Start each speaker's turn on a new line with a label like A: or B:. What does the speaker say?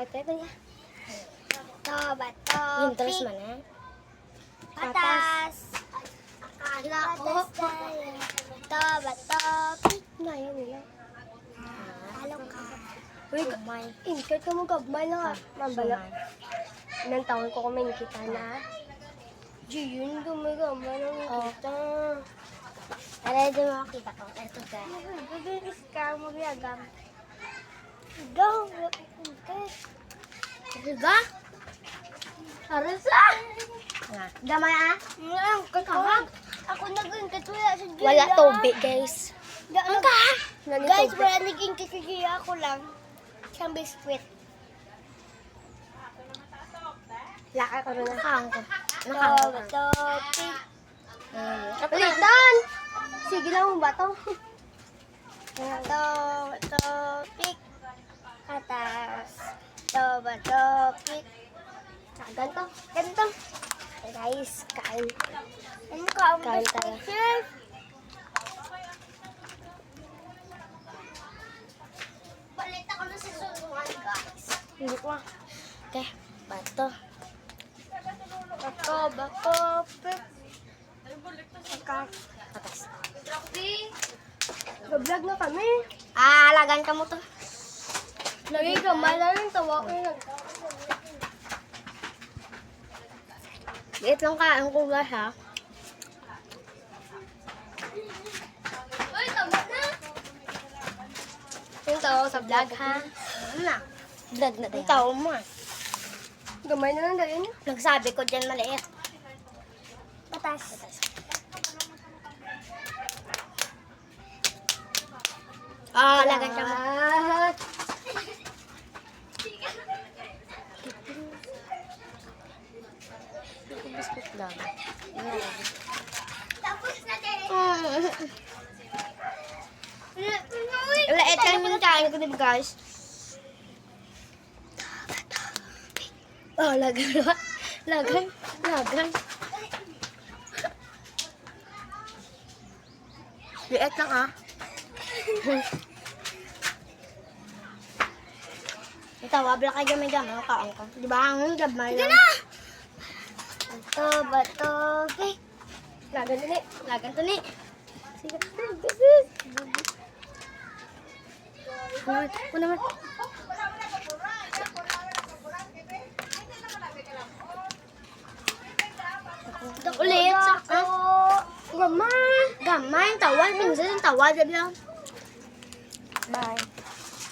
A: Ito niya.
B: Bato.
A: Interest man eh.
B: Patas. Akala ko. Bato.
A: Ngayon nila.
B: Talo ka.
A: Uy, ingkat ka mo gabay na nga. Mambala. Ilang taon ko kumain kita na. Jiyun, gumagama ng kita.
B: Aray, di mo makita ko. Ito ka.
A: Bibilis ka, magyagam. Go!
B: Riga?
A: Harasa!
B: Gamay ah?
A: Kakahag!
B: Ako nag-ingkat. Wala sa Julia.
A: Wala tubig, guys.
B: Ang ka? Guys,
A: Tubig.
B: wala nag-ingkat. Kaya ako lang. Siyang biskwit.
A: Laka ko rin nakahang ko.
B: Bato.
A: Palitan! Sige lang mo ba to?
B: Bato. Pik. Patas. Bato. Pik.
A: Ganto.
B: Ganito.
A: Guys, kain.
B: Ano ka? Ang
A: Kain
B: biskwit,
A: tayo.
B: sir? Palit ako na sa sulungan, guys.
A: Hindi ko ah. Okay, bato.
B: Bato. Pik.
A: Patas. Nag-vlog na kami.
B: Alagan ka mo to.
A: Lagi ka, malalim tawa ko yun. Liit lang kain ko ba siya?
B: Uy, tama na.
A: Yung tao sa vlog ha?
B: Ano na?
A: Vlog na
B: Yung
A: tayo.
B: tao mo ah.
A: Gamay na lang dahil yun.
B: Nagsabi ko dyan maliit. Patas. Alagan ka mo.
A: Biscuit lang.
B: Tapos na din. Maliit lang yung kain ko din guys.
A: Oh, lagay. Lagay. Lagay. Liit lang ah.
B: Ito, wabla kayo gamay-gamay. Kain ko.
A: Di ba ang gamay lang?
B: Bato. Pik.
A: Lagan to ni.
B: Lagan to ni.
A: Sige. Ako naman.
B: Ulit.
A: Gamay.
B: Gamay. Tawad. Minsan yung tawad. Sabi lang.
A: Bye.